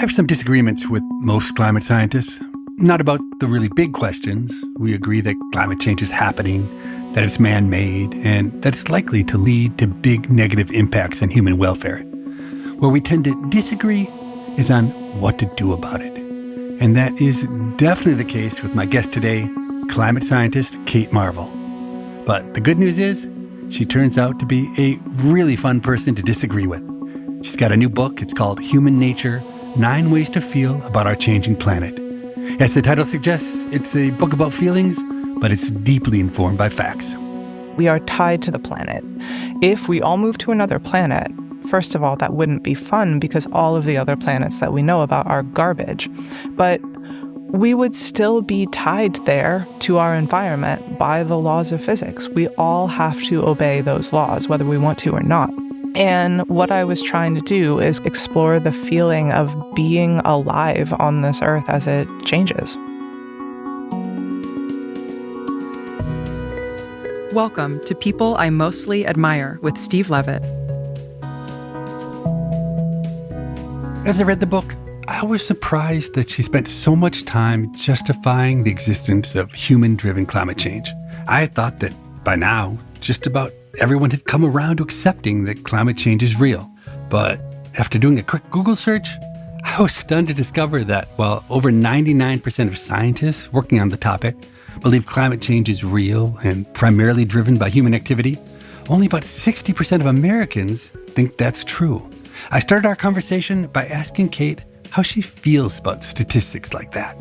have some disagreements with most climate scientists. Not about the really big questions. We agree that climate change is happening, that it's man-made, and that it's likely to lead to big negative impacts on human welfare. Where we tend to disagree is on what to do about it. And that is definitely the case with my guest today, climate scientist Kate Marvel. But the good news is, she turns out to be a really fun person to disagree with. She's got a new book. It's called Human Nature, 9 Ways to Feel About Our Changing Planet. As the title suggests, it's a book about feelings, but it's deeply informed by facts. We are tied to the planet. If we all move to another planet, first of all, that wouldn't be fun because all of the other planets that we know about are garbage. But we would still be tied there to our environment by the laws of physics. We all have to obey those laws, whether we want to or not. And what I was trying to do is explore the feeling of being alive on this earth as it changes. Welcome to People I Mostly Admire with Steve Levitt. As I read the book, I was surprised that she spent so much time justifying the existence of human-driven climate change. I had thought that by now, just about everyone had come around to accepting that climate change is real. But after doing a quick Google search, I was stunned to discover that while over 99% of scientists working on the topic believe climate change is real and primarily driven by human activity, only about 60% of Americans think that's true. I started our conversation by asking Kate how she feels about statistics like that.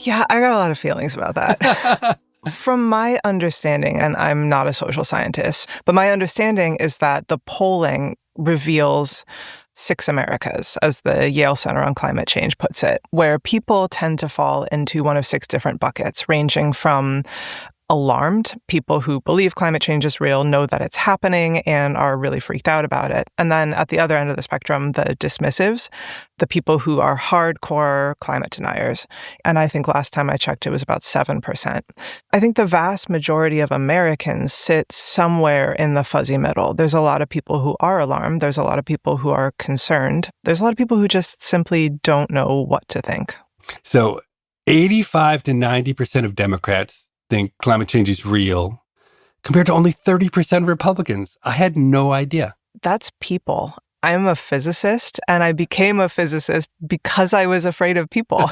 Yeah, I got a lot of feelings about that. From my understanding, and I'm not a social scientist, but my understanding is that the polling reveals 6 Americas, as the Yale Center on Climate Change puts it, where people tend to fall into one of 6 different buckets, ranging from alarmed, people who believe climate change is real, know that it's happening, and are really freaked out about it. And then at the other end of the spectrum, the dismissives, the people who are hardcore climate deniers. And I think last time I checked, it was about 7%. I think the vast majority of Americans sit somewhere in the fuzzy middle. There's a lot of people who are alarmed. There's a lot of people who are concerned. There's a lot of people who just simply don't know what to think. So 85 to 90% of Democrats think climate change is real, compared to only 30% of Republicans. I had no idea. That's people. I'm a physicist, and I became a physicist because I was afraid of people.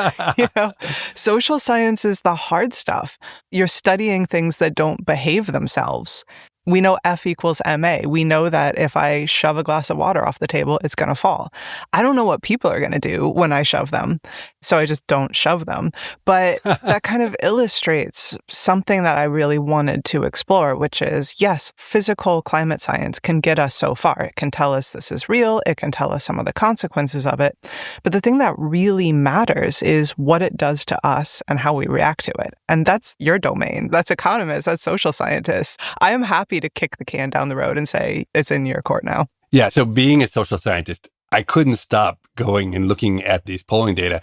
Social science is the hard stuff. You're studying things that don't behave themselves. We know F equals MA. We know that if I shove a glass of water off the table, it's going to fall. I don't know what people are going to do when I shove them, so I just don't shove them. But that kind of illustrates something that I really wanted to explore, which is, yes, physical climate science can get us so far. It can tell us this is real. It can tell us some of the consequences of it. But the thing that really matters is what it does to us and how we react to it. And that's your domain. That's economists. That's social scientists. I am happy to kick the can down the road and say, it's in your court now. Yeah, so being a social scientist, I couldn't stop going and looking at these polling data.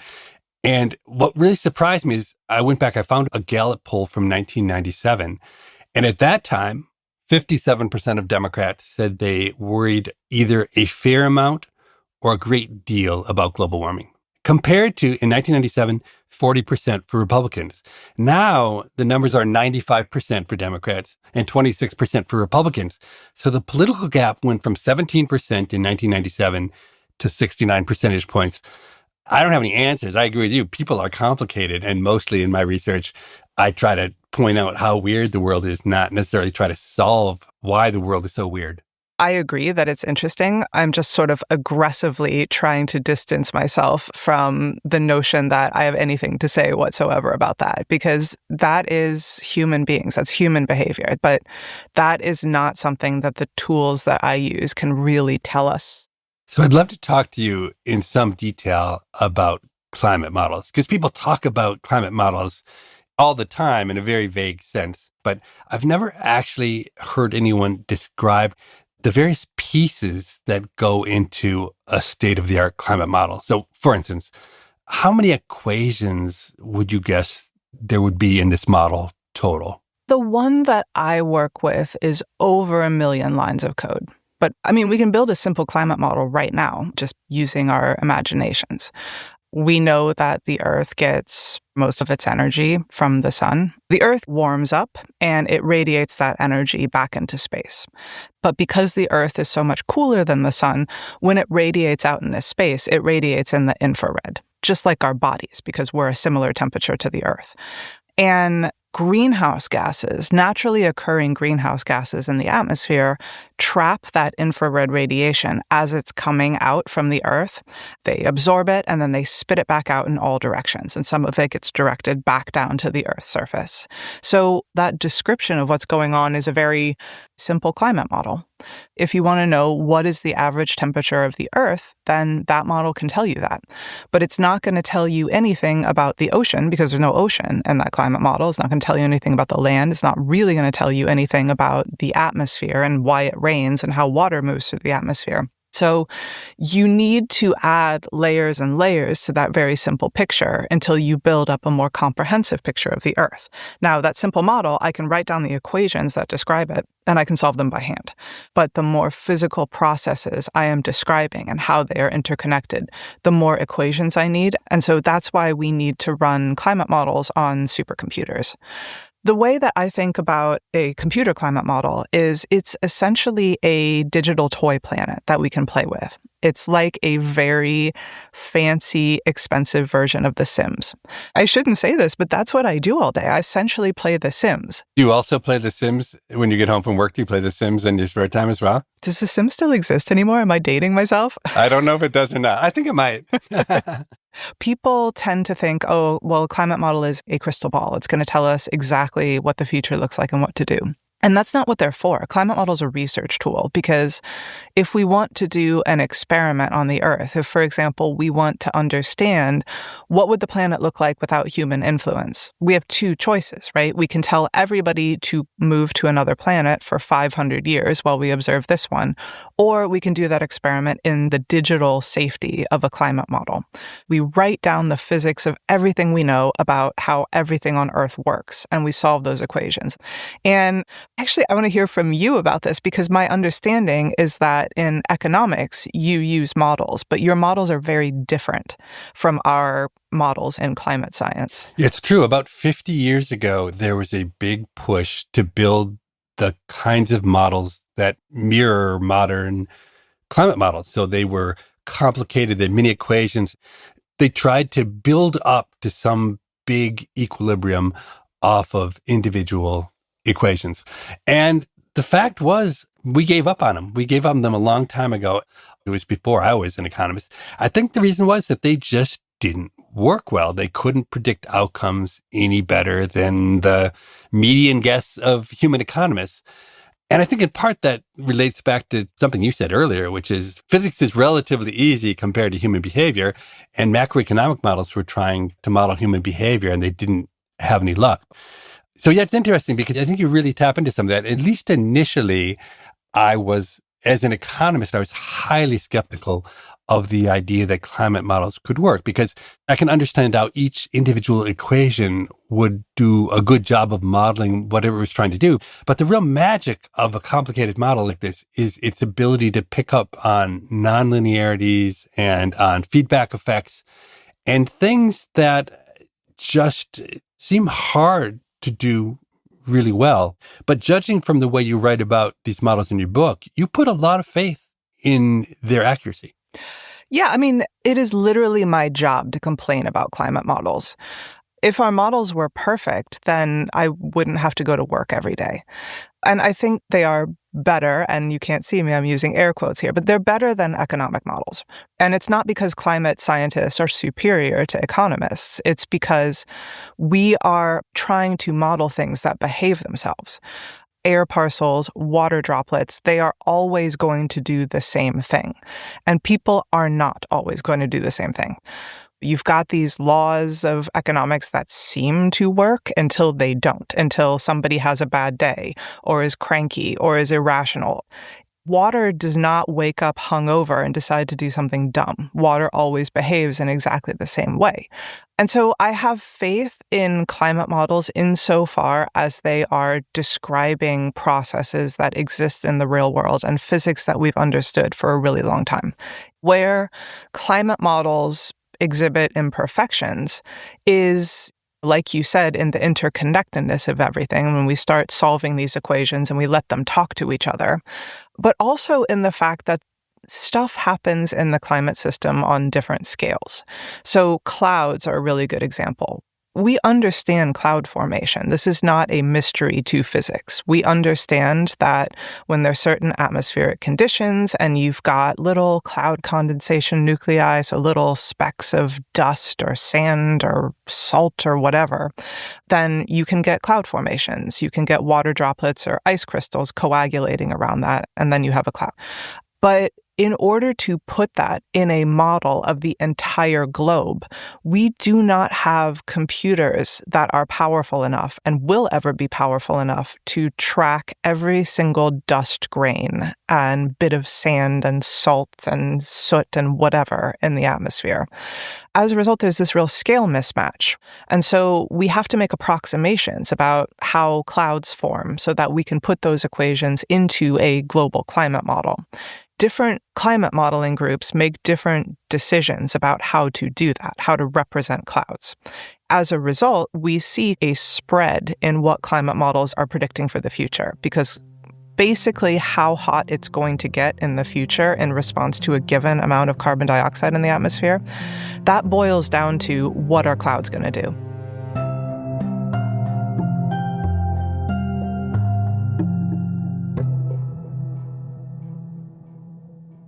And what really surprised me is I went back, I found a Gallup poll from 1997. And at that time, 57% of Democrats said they worried either a fair amount or a great deal about global warming. Compared to, in 1997, 40% for Republicans. Now, the numbers are 95% for Democrats and 26% for Republicans. So the political gap went from 17% in 1997 to 69 percentage points. I don't have any answers. I agree with you. People are complicated. And mostly in my research, I try to point out how weird the world is, not necessarily try to solve why the world is so weird. I agree that it's interesting. I'm just sort of aggressively trying to distance myself from the notion that I have anything to say whatsoever about that, because that is human beings. That's human behavior. But that is not something that the tools that I use can really tell us. So I'd love to talk to you in some detail about climate models, because people talk about climate models all the time in a very vague sense. But I've never actually heard anyone describe the various pieces that go into a state-of-the-art climate model. So, for instance, how many equations would you guess there would be in this model total? The one that I work with is over 1 million lines of code. But I mean, we can build a simple climate model right now, just using our imaginations. We know that the Earth gets most of its energy from the sun. The Earth warms up and it radiates that energy back into space. But because the Earth is so much cooler than the sun, when it radiates out into space, it radiates in the infrared, just like our bodies, because we're a similar temperature to the Earth. And greenhouse gases, naturally occurring greenhouse gases in the atmosphere, trap that infrared radiation as it's coming out from the Earth. They absorb it and then they spit it back out in all directions. And some of it gets directed back down to the Earth's surface. So that description of what's going on is a very simple climate model. If you want to know what is the average temperature of the Earth, then that model can tell you that. But it's not going to tell you anything about the ocean because there's no ocean in that climate model. It's not going to tell you anything about the land. It's not really going to tell you anything about the atmosphere and why it rains and how water moves through the atmosphere. So you need to add layers and layers to that very simple picture until you build up a more comprehensive picture of the Earth. Now, that simple model, I can write down the equations that describe it, and I can solve them by hand. But the more physical processes I am describing and how they are interconnected, the more equations I need. And so that's why we need to run climate models on supercomputers. The way that I think about a computer climate model is it's essentially a digital toy planet that we can play with. It's like a very fancy, expensive version of The Sims. I shouldn't say this, but that's what I do all day. I essentially play The Sims. Do you also play The Sims when you get home from work? Do you play The Sims in your spare time as well? Does The Sims still exist anymore? Am I dating myself? I don't know if it does or not. I think it might. People tend to think, oh, well, a climate model is a crystal ball. It's going to tell us exactly what the future looks like and what to do. And that's not what they're for. A climate model is a research tool because if we want to do an experiment on the Earth, if, for example, we want to understand what would the planet look like without human influence, we have two choices, right? We can tell everybody to move to another planet for 500 years while we observe this one, or we can do that experiment in the digital safety of a climate model. We write down the physics of everything we know about how everything on Earth works, and we solve those equations. And actually, I want to hear from you about this because my understanding is that in economics, you use models, but your models are very different from our models in climate science. It's true. About 50 years ago, there was a big push to build the kinds of models that mirror modern climate models. So they were complicated, they had many equations. They tried to build up to some big equilibrium off of individual equations. And the fact was, we gave up on them. We gave up on them a long time ago. It was before I was an economist. I think the reason was that they just didn't work well. They couldn't predict outcomes any better than the median guess of human economists. And I think in part that relates back to something you said earlier, which is physics is relatively easy compared to human behavior. And macroeconomic models were trying to model human behavior and they didn't have any luck. So yeah, it's interesting because I think you really tap into some of that. At least initially, as an economist, I was highly skeptical of the idea that climate models could work because I can understand how each individual equation would do a good job of modeling whatever it was trying to do. But the real magic of a complicated model like this is its ability to pick up on nonlinearities and on feedback effects and things that just seem hard to do really well. But judging from the way you write about these models in your book, you put a lot of faith in their accuracy. Yeah, I mean, it is literally my job to complain about climate models. If our models were perfect, then I wouldn't have to go to work every day. And I think they are better, and you can't see me, I'm using air quotes here, but they're better than economic models. And it's not because climate scientists are superior to economists. It's because we are trying to model things that behave themselves. Air parcels, water droplets, they are always going to do the same thing. And people are not always going to do the same thing. You've got these laws of economics that seem to work until they don't, until somebody has a bad day or is cranky or is irrational. Water does not wake up hungover and decide to do something dumb. Water always behaves in exactly the same way. And so I have faith in climate models insofar as they are describing processes that exist in the real world and physics that we've understood for a really long time. Where climate models exhibit imperfections is, like you said, in the interconnectedness of everything when we start solving these equations and we let them talk to each other, but also in the fact that stuff happens in the climate system on different scales. So clouds are a really good example. We understand cloud formation. This is not a mystery to physics. We understand that when there's certain atmospheric conditions and you've got little cloud condensation nuclei, so little specks of dust or sand or salt or whatever, then you can get cloud formations. You can get water droplets or ice crystals coagulating around that, and then you have a cloud. But in order to put that in a model of the entire globe, we do not have computers that are powerful enough and will ever be powerful enough to track every single dust grain and bit of sand and salt and soot and whatever in the atmosphere. As a result, there's this real scale mismatch. And so we have to make approximations about how clouds form so that we can put those equations into a global climate model. Different climate modeling groups make different decisions about how to do that, how to represent clouds. As a result, we see a spread in what climate models are predicting for the future, because basically how hot it's going to get in the future in response to a given amount of carbon dioxide in the atmosphere, that boils down to what are clouds going to do.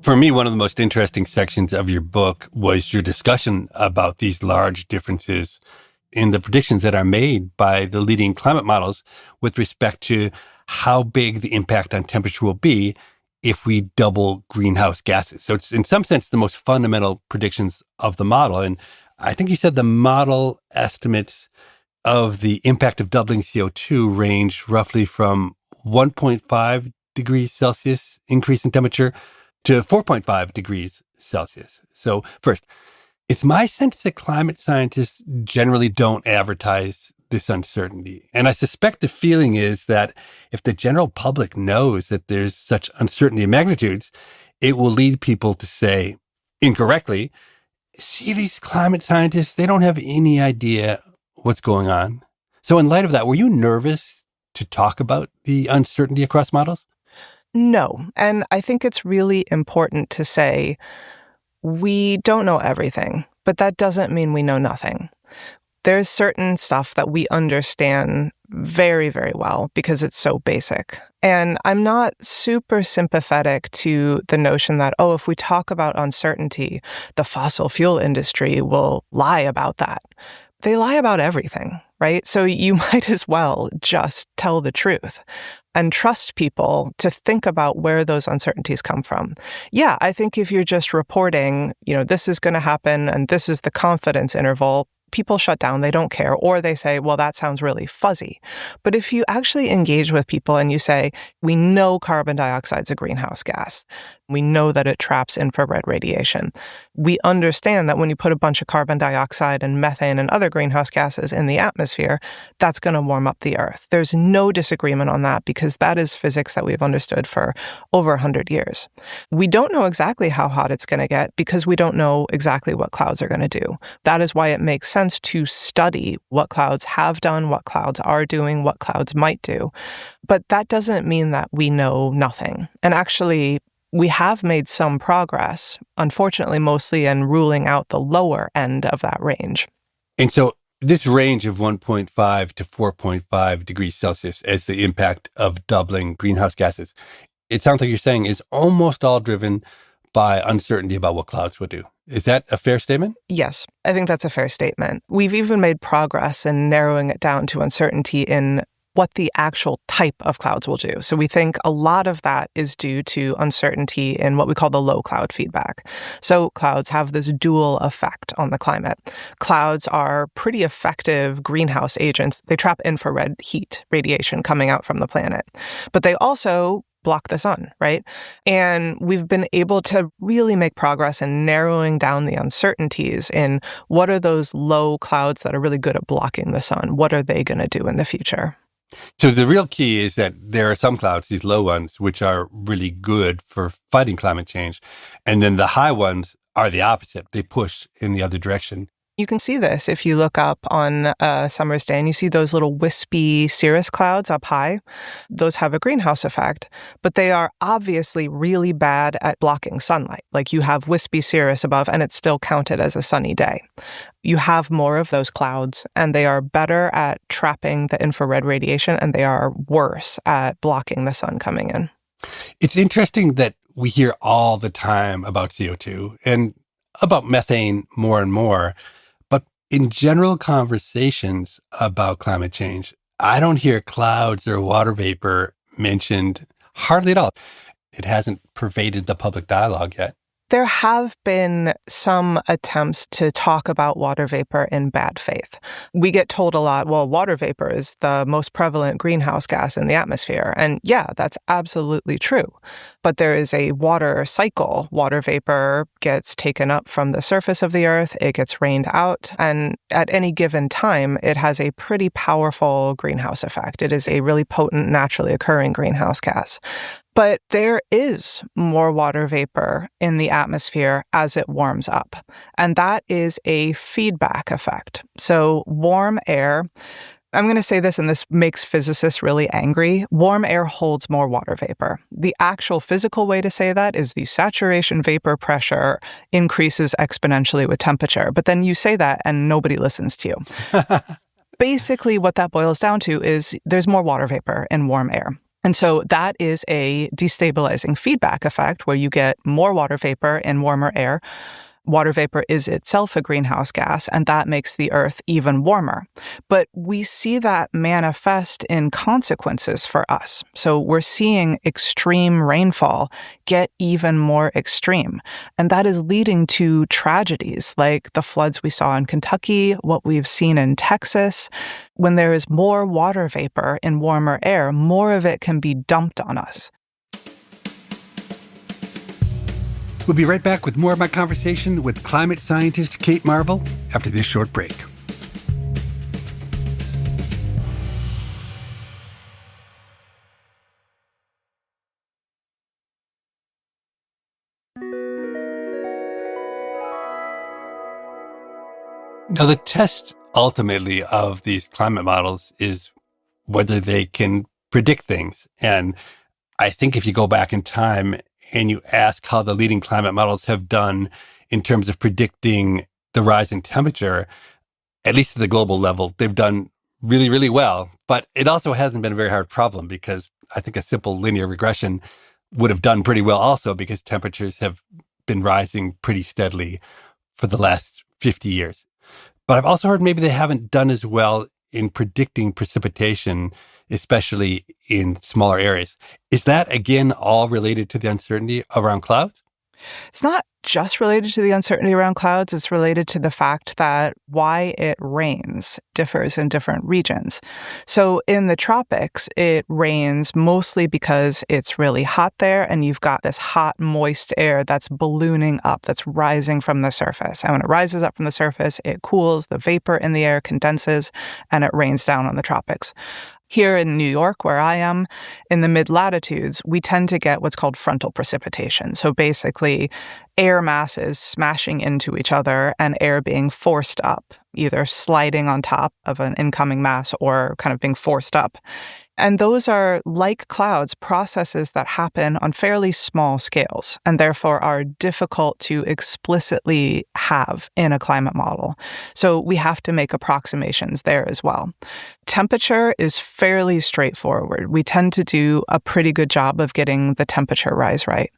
For me, one of the most interesting sections of your book was your discussion about these large differences in the predictions that are made by the leading climate models with respect to how big the impact on temperature will be if we double greenhouse gases. So it's in some sense the most fundamental predictions of the model. And I think you said the model estimates of the impact of doubling CO2 range roughly from 1.5 degrees Celsius increase in temperature to 4.5 degrees Celsius. So first, it's my sense that climate scientists generally don't advertise this uncertainty. And I suspect the feeling is that if the general public knows that there's such uncertainty in magnitudes, it will lead people to say, incorrectly, see, these climate scientists, they don't have any idea what's going on. So in light of that, were you nervous to talk about the uncertainty across models? No. And I think it's really important to say we don't know everything, but that doesn't mean we know nothing. There's certain stuff that we understand very, very well because it's so basic. And I'm not super sympathetic to the notion that, oh, if we talk about uncertainty, the fossil fuel industry will lie about that. They lie about everything, right? So you might as well just tell the truth and trust people to think about where those uncertainties come from. Yeah, I think if you're just reporting, this is going to happen and this is the confidence interval, people shut down, they don't care, or they say, well, that sounds really fuzzy. But if you actually engage with people and you say, we know carbon dioxide's a greenhouse gas, we know that it traps infrared radiation. We understand that when you put a bunch of carbon dioxide and methane and other greenhouse gases in the atmosphere, that's going to warm up the Earth. There's no disagreement on that because that is physics that we've understood for over 100 years. We don't know exactly how hot it's going to get because we don't know exactly what clouds are going to do. That is why it makes sense to study what clouds have done, what clouds are doing, what clouds might do. But that doesn't mean that we know nothing. And actually, we have made some progress, unfortunately, mostly in ruling out the lower end of that range. And so this range of 1.5 to 4.5 degrees Celsius as the impact of doubling greenhouse gases, it sounds like you're saying is almost all driven by uncertainty about what clouds will do. Is that a fair statement? Yes, I think that's a fair statement. We've even made progress in narrowing it down to uncertainty in what the actual type of clouds will do. So we think a lot of that is due to uncertainty in what we call the low cloud feedback. So clouds have this dual effect on the climate. Clouds are pretty effective greenhouse agents. They trap infrared heat radiation coming out from the planet. But they also block the sun, right? And we've been able to really make progress in narrowing down the uncertainties in what are those low clouds that are really good at blocking the sun? What are they going to do in the future? So the real key is that there are some clouds, these low ones, which are really good for fighting climate change. And then the high ones are the opposite. They push in the other direction. You can see this if you look up on a summer's day and you see those little wispy cirrus clouds up high. Those have a greenhouse effect, but they are obviously really bad at blocking sunlight. Like you have wispy cirrus above and it's still counted as a sunny day. You have more of those clouds and they are better at trapping the infrared radiation and they are worse at blocking the sun coming in. It's interesting that we hear all the time about CO2 and about methane more and more. In general conversations about climate change, I don't hear clouds or water vapor mentioned hardly at all. It hasn't pervaded the public dialogue yet. There have been some attempts to talk about water vapor in bad faith. We get told a lot, well, water vapor is the most prevalent greenhouse gas in the atmosphere. And yeah, that's absolutely true. But there is a water cycle. Water vapor gets taken up from the surface of the earth, it gets rained out, and at any given time, it has a pretty powerful greenhouse effect. It is a really potent, naturally occurring greenhouse gas. But there is more water vapor in the atmosphere as it warms up. And that is a feedback effect. So warm air, I'm going to say this, and this makes physicists really angry. Warm air holds more water vapor. The actual physical way to say that is the saturation vapor pressure increases exponentially with temperature. But then you say that and nobody listens to you. Basically, what that boils down to is there's more water vapor in warm air. And so that is a destabilizing feedback effect where you get more water vapor in warmer air. Water vapor is itself a greenhouse gas, and that makes the Earth even warmer. But we see that manifest in consequences for us. So we're seeing extreme rainfall get even more extreme. And that is leading to tragedies like the floods we saw in Kentucky, what we've seen in Texas. When there is more water vapor in warmer air, more of it can be dumped on us. We'll be right back with more of my conversation with climate scientist Kate Marvel after this short break. Now, the test ultimately of these climate models is whether they can predict things. And I think if you go back in time and you ask how the leading climate models have done in terms of predicting the rise in temperature, at least at the global level, they've done really, really well. But it also hasn't been a very hard problem because I think a simple linear regression would have done pretty well also because temperatures have been rising pretty steadily for the last 50 years. But I've also heard maybe they haven't done as well in predicting precipitation, especially in smaller areas. Is that, again, all related to the uncertainty around clouds? It's not just related to the uncertainty around clouds. It's related to the fact that why it rains differs in different regions. So in the tropics, it rains mostly because it's really hot there and you've got this hot, moist air that's ballooning up, that's rising from the surface. And when it rises up from the surface, it cools, the vapor in the air condenses, and it rains down on the tropics. Here in New York, where I am, in the mid-latitudes, we tend to get what's called frontal precipitation. So basically, air masses smashing into each other and air being forced up, either sliding on top of an incoming mass or kind of being forced up. And those are, like clouds, processes that happen on fairly small scales and therefore are difficult to explicitly have in a climate model. So we have to make approximations there as well. Temperature is fairly straightforward. We tend to do a pretty good job of getting the temperature rise right.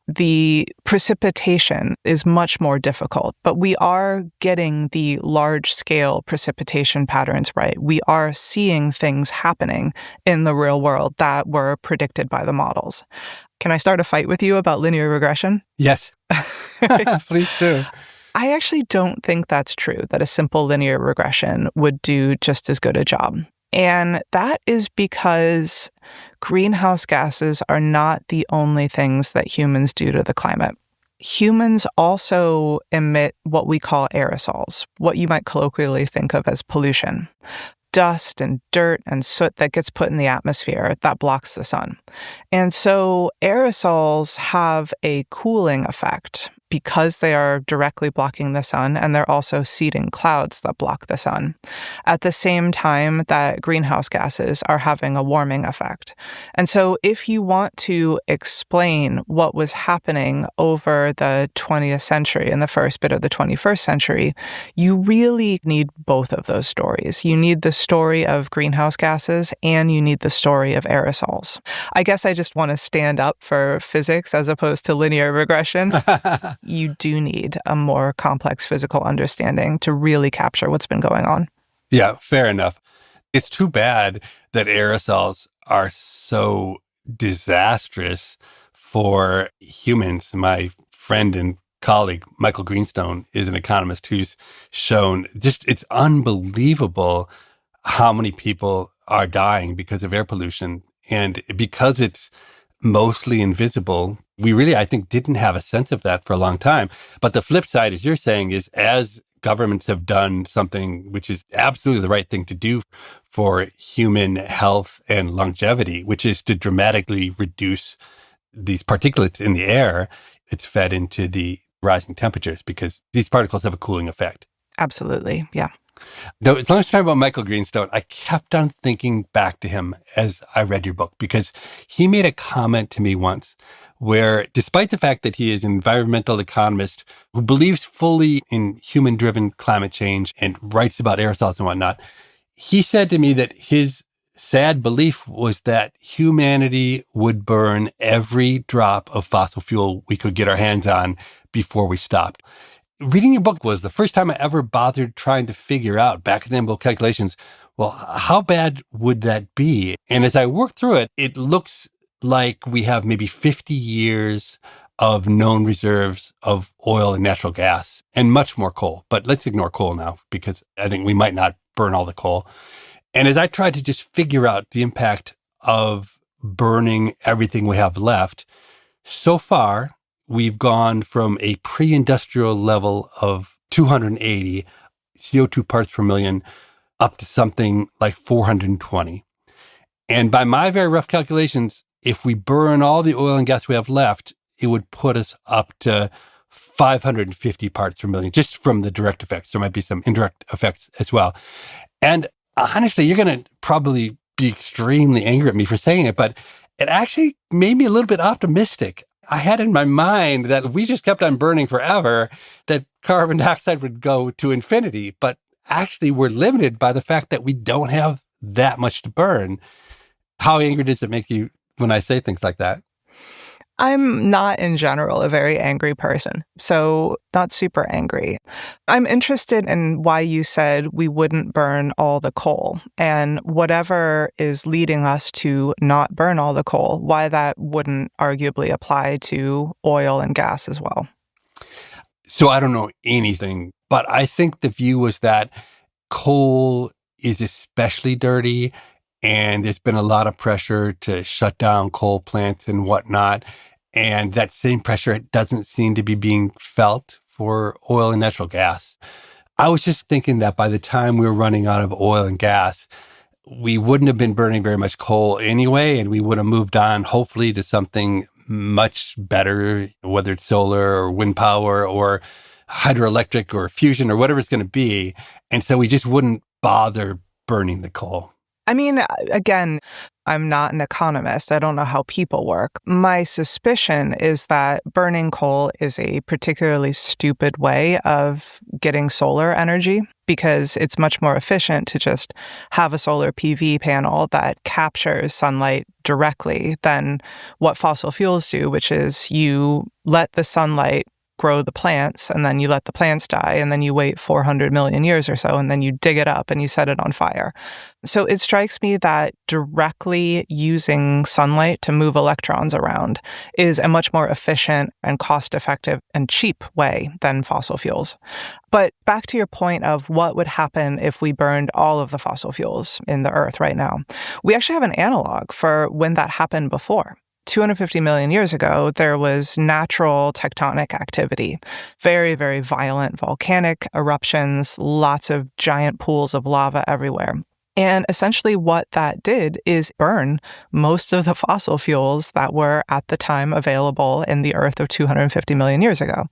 The precipitation is much more difficult, but we are getting the large-scale precipitation patterns right. We are seeing things happening in the real world that were predicted by the models. Can I start a fight with you about linear regression? Yes. Please do. I actually don't think that's true, that a simple linear regression would do just as good a job. And that is because greenhouse gases are not the only things that humans do to the climate. Humans also emit what we call aerosols, what you might colloquially think of as pollution. Dust and dirt and soot that gets put in the atmosphere that blocks the sun. And so aerosols have a cooling effect because they are directly blocking the sun, and they're also seeding clouds that block the sun, at the same time that greenhouse gases are having a warming effect. And so if you want to explain what was happening over the 20th century and the first bit of the 21st century, you really need both of those stories. You need the story of greenhouse gases and you need the story of aerosols. I guess I just want to stand up for physics as opposed to linear regression. You do need a more complex physical understanding to really capture what's been going on. Yeah, fair enough. It's too bad that aerosols are so disastrous for humans. My friend and colleague, Michael Greenstone, is an economist who's shown it's unbelievable how many people are dying because of air pollution. And because it's mostly invisible, we really, I think, didn't have a sense of that for a long time. But the flip side, as you're saying, is as governments have done something which is absolutely the right thing to do for human health and longevity, which is to dramatically reduce these particulates in the air, it's fed into the rising temperatures because these particles have a cooling effect. Absolutely, yeah. Though, as long as you're talking about Michael Greenstone, I kept on thinking back to him as I read your book because he made a comment to me once where, despite the fact that he is an environmental economist who believes fully in human-driven climate change and writes about aerosols and whatnot, he said to me that his sad belief was that humanity would burn every drop of fossil fuel we could get our hands on before we stopped. Reading your book was the first time I ever bothered trying to figure out back of the envelope calculations, well, how bad would that be? And as I worked through it, it looks like we have maybe 50 years of known reserves of oil and natural gas and much more coal. But let's ignore coal now because I think we might not burn all the coal. And as I tried to just figure out the impact of burning everything we have left, so far, we've gone from a pre-industrial level of 280 CO2 parts per million up to something like 420. And by my very rough calculations, if we burn all the oil and gas we have left, it would put us up to 550 parts per million, just from the direct effects. There might be some indirect effects as well. And honestly, you're going to probably be extremely angry at me for saying it, but it actually made me a little bit optimistic. I had in my mind that if we just kept on burning forever, that carbon dioxide would go to infinity. But actually, we're limited by the fact that we don't have that much to burn. How angry does it make you when I say things like that? I'm not in general a very angry person, so not super angry. I'm interested in why you said we wouldn't burn all the coal and whatever is leading us to not burn all the coal, why that wouldn't arguably apply to oil and gas as well. So I don't know anything, but I think the view was that coal is especially dirty and there's been a lot of pressure to shut down coal plants and whatnot. And that same pressure doesn't seem to be being felt for oil and natural gas. I was just thinking that by the time we were running out of oil and gas, we wouldn't have been burning very much coal anyway, and we would have moved on, hopefully, to something much better, whether it's solar or wind power or hydroelectric or fusion or whatever it's going to be. And so we just wouldn't bother burning the coal. I mean, again, I'm not an economist. I don't know how people work. My suspicion is that burning coal is a particularly stupid way of getting solar energy because it's much more efficient to just have a solar PV panel that captures sunlight directly than what fossil fuels do, which is you let the sunlight grow the plants, and then you let the plants die, and then you wait 400 million years or so, and then you dig it up and you set it on fire. So it strikes me that directly using sunlight to move electrons around is a much more efficient and cost-effective and cheap way than fossil fuels. But back to your point of what would happen if we burned all of the fossil fuels in the earth right now. We actually have an analog for when that happened before. 250 million years ago, there was natural tectonic activity, very, very violent volcanic eruptions, lots of giant pools of lava everywhere. And essentially what that did is burn most of the fossil fuels that were at the time available in the Earth of 250 million years ago.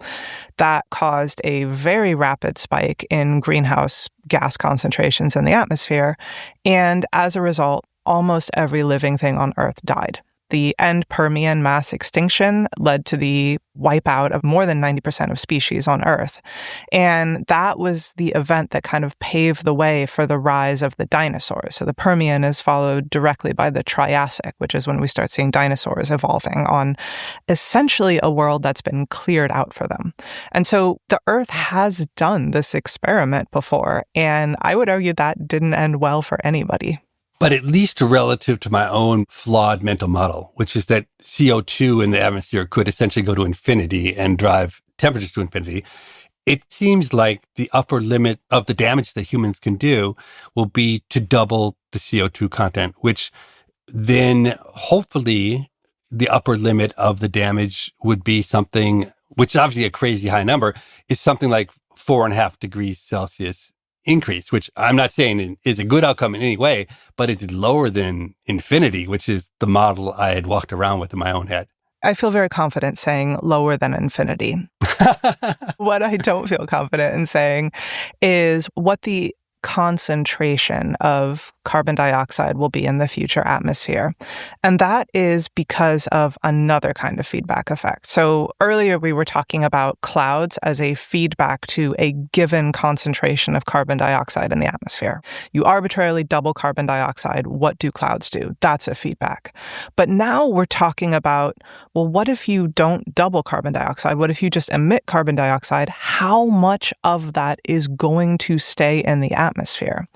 That caused a very rapid spike in greenhouse gas concentrations in the atmosphere. And as a result, almost every living thing on Earth died. The end Permian mass extinction led to the wipeout of more than 90% of species on Earth. And that was the event that kind of paved the way for the rise of the dinosaurs. So the Permian is followed directly by the Triassic, which is when we start seeing dinosaurs evolving on essentially a world that's been cleared out for them. And so the Earth has done this experiment before, and I would argue that didn't end well for anybody. But at least relative to my own flawed mental model, which is that CO2 in the atmosphere could essentially go to infinity and drive temperatures to infinity, it seems like the upper limit of the damage that humans can do will be to double the CO2 content, which then hopefully the upper limit of the damage would be something, which is obviously a crazy high number, is something like 4.5 degrees Celsius increase, which I'm not saying is a good outcome in any way, but it's lower than infinity, which is the model I had walked around with in my own head. I feel very confident saying lower than infinity. What I don't feel confident in saying is what the concentration of carbon dioxide will be in the future atmosphere. And that is because of another kind of feedback effect. So earlier we were talking about clouds as a feedback to a given concentration of carbon dioxide in the atmosphere. You arbitrarily double carbon dioxide. What do clouds do? That's a feedback. But now we're talking about, well, what if you don't double carbon dioxide? What if you just emit carbon dioxide? How much of that is going to stay in the atmosphere?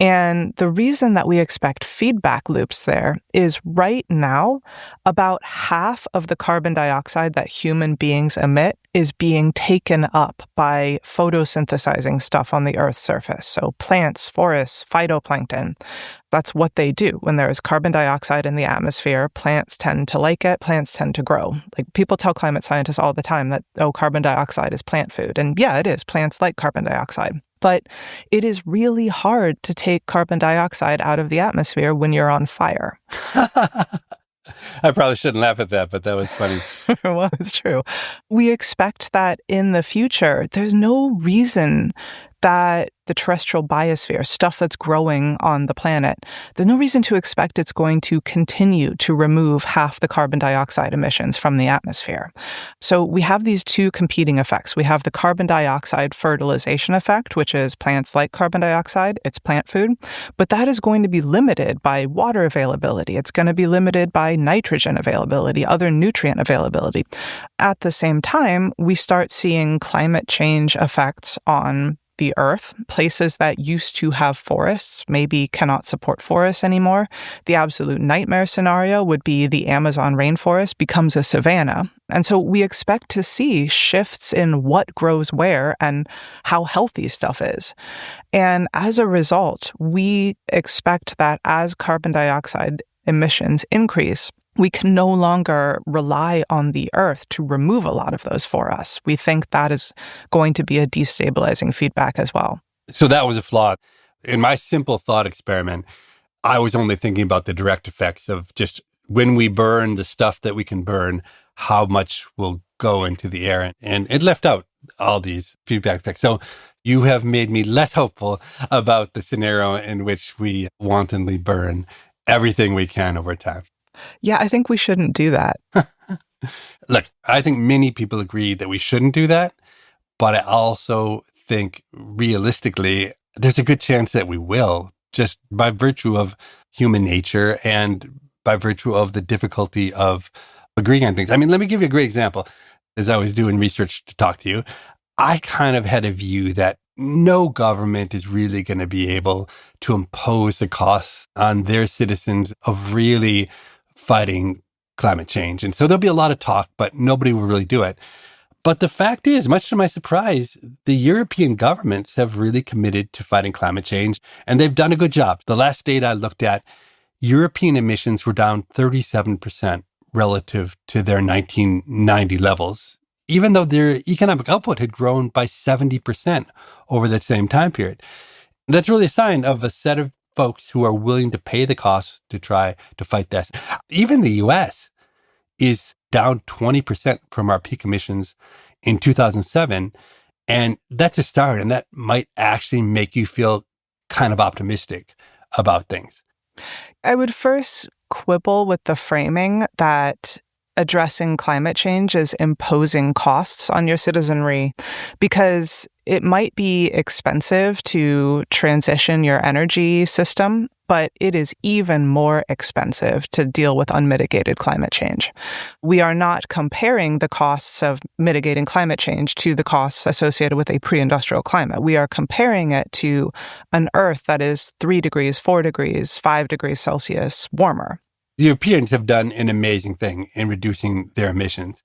And the reason that we expect feedback loops there is right now, about half of the carbon dioxide that human beings emit is being taken up by photosynthesizing stuff on the Earth's surface. So plants, forests, phytoplankton. That's what they do. When there is carbon dioxide in the atmosphere, plants tend to like it, plants tend to grow. Like people tell climate scientists all the time that, oh, carbon dioxide is plant food. And yeah, it is. Plants like carbon dioxide. But it is really hard to take carbon dioxide out of the atmosphere when you're on fire. I probably shouldn't laugh at that, but that was funny. Well, it's true. We expect that in the future, there's no reason that the terrestrial biosphere, stuff that's growing on the planet, there's no reason to expect it's going to continue to remove half the carbon dioxide emissions from the atmosphere. So we have these two competing effects. We have the carbon dioxide fertilization effect, which is plants like carbon dioxide, it's plant food, but that is going to be limited by water availability. It's going to be limited by nitrogen availability, other nutrient availability. At the same time, we start seeing climate change effects on the Earth. Places that used to have forests maybe cannot support forests anymore. The absolute nightmare scenario would be the Amazon rainforest becomes a savanna. And so we expect to see shifts in what grows where and how healthy stuff is. And as a result, we expect that as carbon dioxide emissions increase, we can no longer rely on the Earth to remove a lot of those for us. We think that is going to be a destabilizing feedback as well. So that was a flaw. In my simple thought experiment, I was only thinking about the direct effects of just when we burn the stuff that we can burn, how much will go into the air. And it left out all these feedback effects. So you have made me less hopeful about the scenario in which we wantonly burn everything we can over time. Yeah, I think we shouldn't do that. Look, I think many people agree that we shouldn't do that, but I also think realistically, there's a good chance that we will, just by virtue of human nature and by virtue of the difficulty of agreeing on things. I mean, let me give you a great example. as I was doing research to talk to you, I kind of had a view that no government is really going to be able to impose the costs on their citizens of really fighting climate change. And so there'll be a lot of talk, but nobody will really do it. But the fact is, much to my surprise, the European governments have really committed to fighting climate change, and they've done a good job. The last data I looked at, European emissions were down 37% relative to their 1990 levels, even though their economic output had grown by 70% over that same time period. That's really a sign of a set of folks who are willing to pay the costs to try to fight this. Even the US is down 20% from our peak emissions in 2007. And that's a start. And that might actually make you feel kind of optimistic about things. I would first quibble with the framing that addressing climate change is imposing costs on your citizenry, because it might be expensive to transition your energy system, but it is even more expensive to deal with unmitigated climate change. We are not comparing the costs of mitigating climate change to the costs associated with a pre-industrial climate. We are comparing it to an Earth that is 3 degrees, 4 degrees, 5 degrees Celsius warmer. The Europeans have done an amazing thing in reducing their emissions.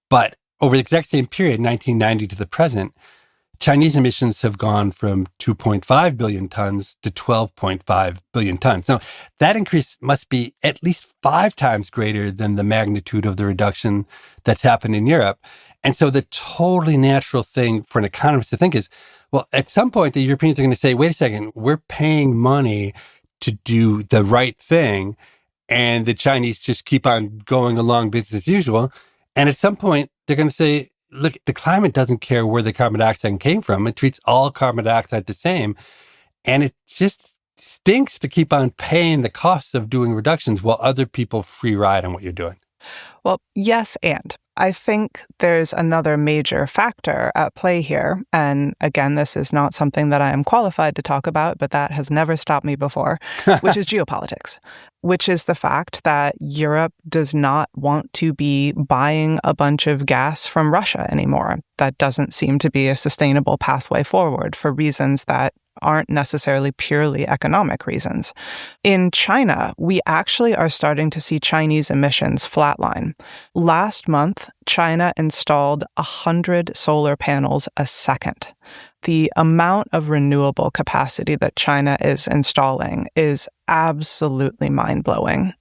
But over the exact same period, 1990 to the present, Chinese emissions have gone from 2.5 billion tons to 12.5 billion tons. Now, that increase must be at least 5 times greater than the magnitude of the reduction that's happened in Europe. And so the totally natural thing for an economist to think is, well, at some point, the Europeans are going to say, wait a second, we're paying money to do the right thing. And the Chinese just keep on going along business as usual. And at some point, they're going to say, look, the climate doesn't care where the carbon dioxide came from. It treats all carbon dioxide the same. And it just stinks to keep on paying the costs of doing reductions while other people free ride on what you're doing. Well, yes, and I think there's another major factor at play here. And again, this is not something that I am qualified to talk about, but that has never stopped me before, which is geopolitics, which is the fact that Europe does not want to be buying a bunch of gas from Russia anymore. That doesn't seem to be a sustainable pathway forward for reasons that aren't necessarily purely economic reasons. In China, we actually are starting to see Chinese emissions flatline. Last month, China installed 100 solar panels a second. The amount of renewable capacity that China is installing is absolutely mind-blowing.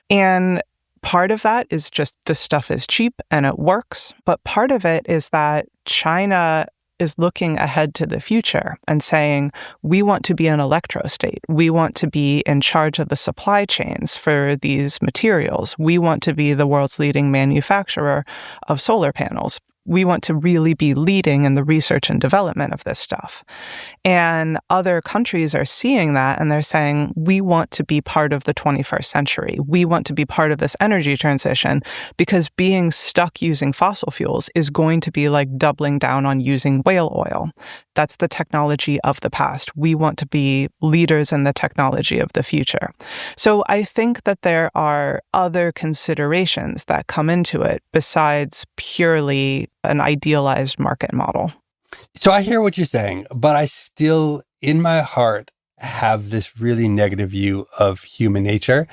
And part of that is just this stuff is cheap and it works, but part of it is that China is looking ahead to the future and saying, we want to be an electrostate. We want to be in charge of the supply chains for these materials. We want to be the world's leading manufacturer of solar panels. We want to really be leading in the research and development of this stuff. And other countries are seeing that and they're saying, we want to be part of the 21st century. We want to be part of this energy transition because being stuck using fossil fuels is going to be like doubling down on using whale oil. That's the technology of the past. We want to be leaders in the technology of the future. So I think that there are other considerations that come into it besides purely an idealized market model. So I hear what you're saying, but I still, in my heart, have this really negative view of human nature.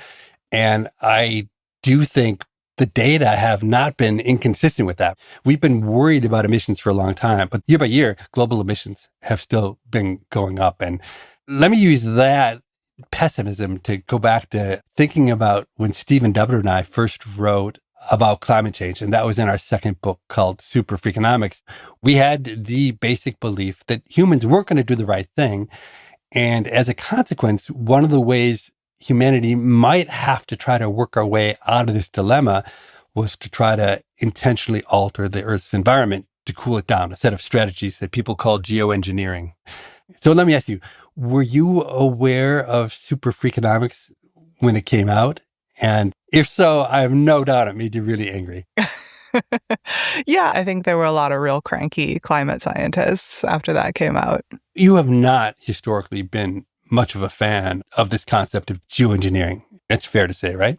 And I do think the data have not been inconsistent with that. We've been worried about emissions for a long time, but year by year, global emissions have still been going up. And let me use that pessimism to go back to thinking about when Steve Levitt and I first wrote about climate change. And that was in our second book called Freakonomics. We had the basic belief that humans weren't going to do the right thing. And as a consequence, one of the ways humanity might have to try to work our way out of this dilemma was to try to intentionally alter the Earth's environment to cool it down, a set of strategies that people call geoengineering. So let me ask you, were you aware of Freakonomics when it came out? And if so, I have no doubt it made you really angry. Yeah, I think there were a lot of real cranky climate scientists after that came out. You have not historically been much of a fan of this concept of geoengineering. It's fair to say, right?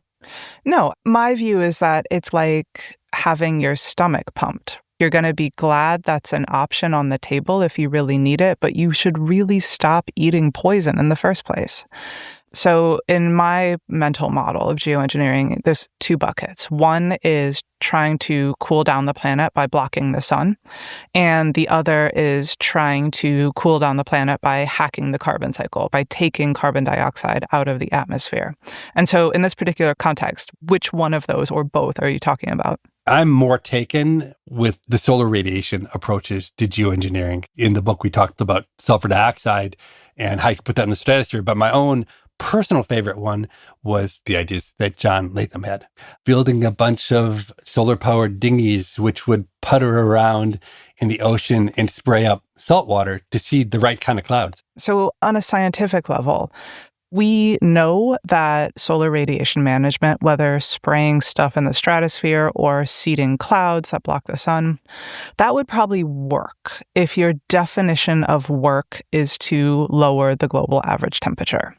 No, my view is that it's like having your stomach pumped. You're going to be glad that's an option on the table if you really need it, but you should really stop eating poison in the first place. So in my mental model of geoengineering, there's two buckets. One is trying to cool down the planet by blocking the sun, and the other is trying to cool down the planet by hacking the carbon cycle, by taking carbon dioxide out of the atmosphere. And so in this particular context, which one of those or both are you talking about? I'm more taken with the solar radiation approaches to geoengineering. In the book, we talked about sulfur dioxide and how you can put that in the stratosphere, but my own personal favorite one was the ideas that John Latham had. Building a bunch of solar-powered dinghies which would putter around in the ocean and spray up salt water to see the right kind of clouds. So on a scientific level, we know that solar radiation management, whether spraying stuff in the stratosphere or seeding clouds that block the sun, that would probably work if your definition of work is to lower the global average temperature.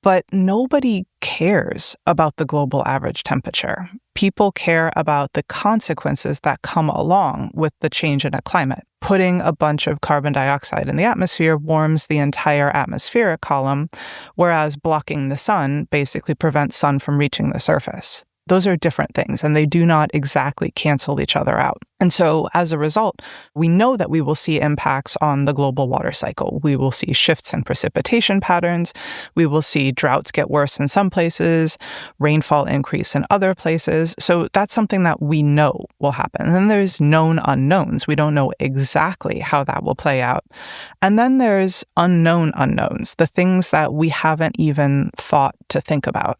But nobody cares about the global average temperature. People care about the consequences that come along with the change in a climate. Putting a bunch of carbon dioxide in the atmosphere warms the entire atmospheric column, whereas blocking the sun basically prevents sun from reaching the surface. Those are different things, and they do not exactly cancel each other out. And so, as a result, we know that we will see impacts on the global water cycle. We will see shifts in precipitation patterns. We will see droughts get worse in some places, rainfall increase in other places. So that's something that we know will happen. And then there's known unknowns. We don't know exactly how that will play out. And then there's unknown unknowns, the things that we haven't even thought to think about.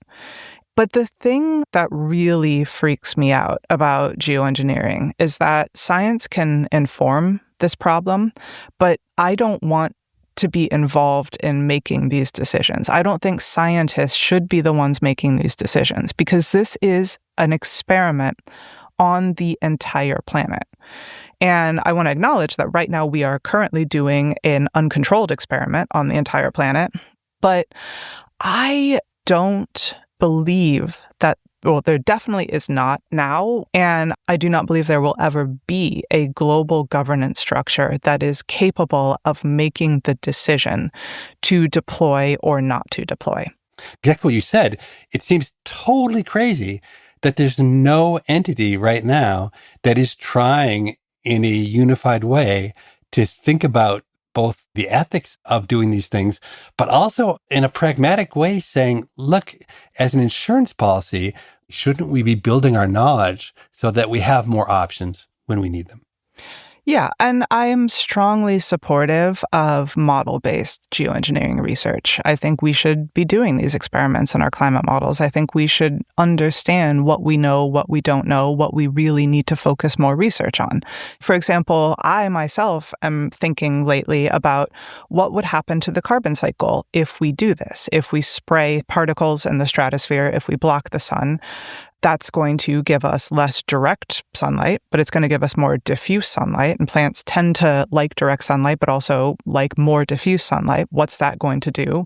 But the thing that really freaks me out about geoengineering is that science can inform this problem, but I don't want to be involved in making these decisions. I don't think scientists should be the ones making these decisions because this is an experiment on the entire planet. And I want to acknowledge that right now we are currently doing an uncontrolled experiment on the entire planet, but I don't believe that, well, there definitely is not now, and I do not believe there will ever be a global governance structure that is capable of making the decision to deploy or not to deploy. Exactly what you said. It seems totally crazy that there's no entity right now that is trying in a unified way to think about both the ethics of doing these things, but also in a pragmatic way saying, look, as an insurance policy, shouldn't we be building our knowledge so that we have more options when we need them? Yeah, and I am strongly supportive of model-based geoengineering research. I think we should be doing these experiments in our climate models. I think we should understand what we know, what we don't know, what we really need to focus more research on. For example, I myself am thinking lately about what would happen to the carbon cycle if we do this, if we spray particles in the stratosphere, if we block the sun. That's going to give us less direct sunlight, but it's going to give us more diffuse sunlight. And plants tend to like direct sunlight, but also like more diffuse sunlight. What's that going to do?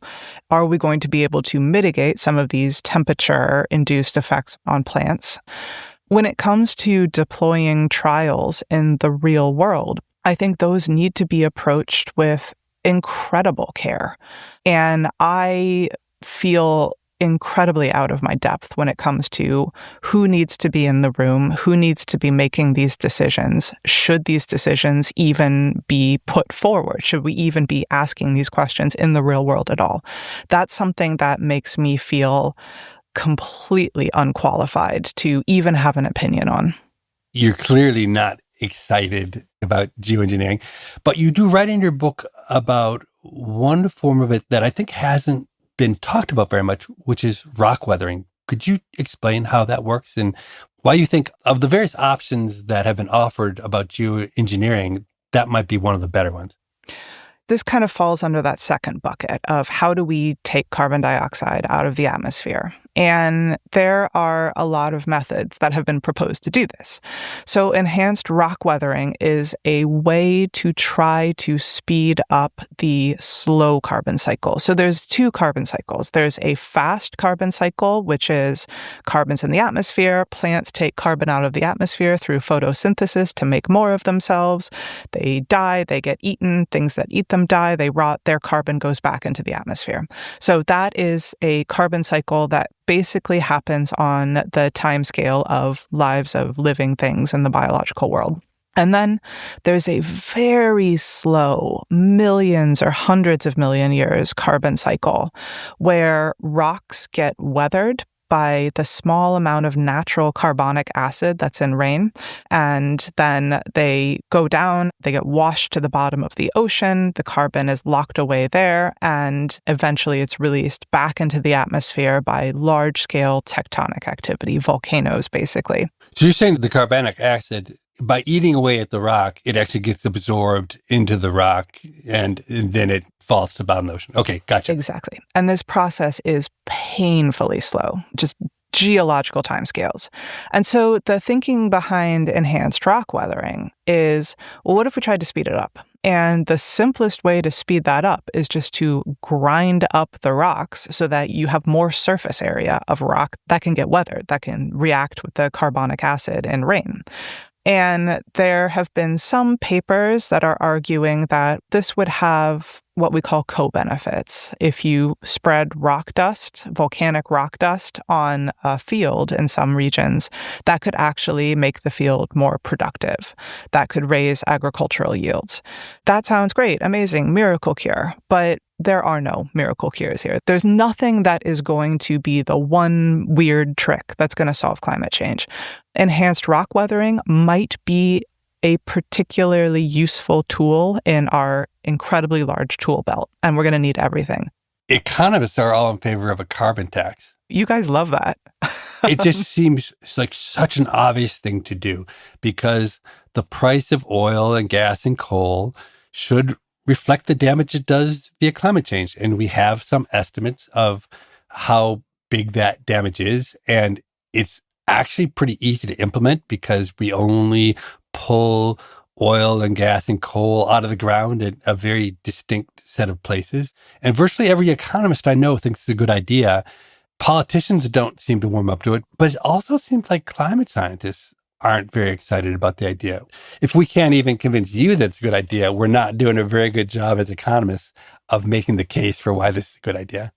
Are we going to be able to mitigate some of these temperature-induced effects on plants? When it comes to deploying trials in the real world, I think those need to be approached with incredible care. And I feel incredibly out of my depth when it comes to who needs to be in the room, who needs to be making these decisions. Should these decisions even be put forward? Should we even be asking these questions in the real world at all? That's something that makes me feel completely unqualified to even have an opinion on. You're clearly not excited about geoengineering, but you do write in your book about one form of it that I think hasn't been talked about very much, which is rock weathering. Could you explain how that works and why you think of the various options that have been offered about geoengineering, that might be one of the better ones? This kind of falls under that second bucket of how do we take carbon dioxide out of the atmosphere? And there are a lot of methods that have been proposed to do this. So enhanced rock weathering is a way to try to speed up the slow carbon cycle. So there's two carbon cycles. There's a fast carbon cycle, which is carbon's in the atmosphere. Plants take carbon out of the atmosphere through photosynthesis to make more of themselves. They die, they get eaten, things that eat them die, they rot, their carbon goes back into the atmosphere. So that is a carbon cycle that basically happens on the timescale of lives of living things in the biological world. And then there's a very slow, millions or hundreds of million years carbon cycle where rocks get weathered by the small amount of natural carbonic acid that's in rain. And then they go down, they get washed to the bottom of the ocean, the carbon is locked away there, and eventually it's released back into the atmosphere by large-scale tectonic activity, volcanoes, basically. So you're saying that the carbonic acid, by eating away at the rock, it actually gets absorbed into the rock and then it falls to the bottom of the ocean. Okay, gotcha. Exactly. And this process is painfully slow, just geological timescales. And so the thinking behind enhanced rock weathering is, well, what if we tried to speed it up? And the simplest way to speed that up is just to grind up the rocks so that you have more surface area of rock that can get weathered, that can react with the carbonic acid in rain. And there have been some papers that are arguing that this would have what we call co-benefits. If you spread rock dust, volcanic rock dust, on a field in some regions, that could actually make the field more productive. That could raise agricultural yields. That sounds great, amazing, miracle cure. But there are no miracle cures here. There's nothing that is going to be the one weird trick that's going to solve climate change. Enhanced rock weathering might be a particularly useful tool in our incredibly large tool belt, and we're going to need everything. Economists are all in favor of a carbon tax. You guys love that. It just seems like such an obvious thing to do because the price of oil and gas and coal should reflect the damage it does via climate change. And we have some estimates of how big that damage is. And it's actually pretty easy to implement because we only pull oil and gas and coal out of the ground in a very distinct set of places. And virtually every economist I know thinks it's a good idea. Politicians don't seem to warm up to it, but it also seems like climate scientists aren't very excited about the idea. If we can't even convince you that it's a good idea, we're not doing a very good job as economists of making the case for why this is a good idea.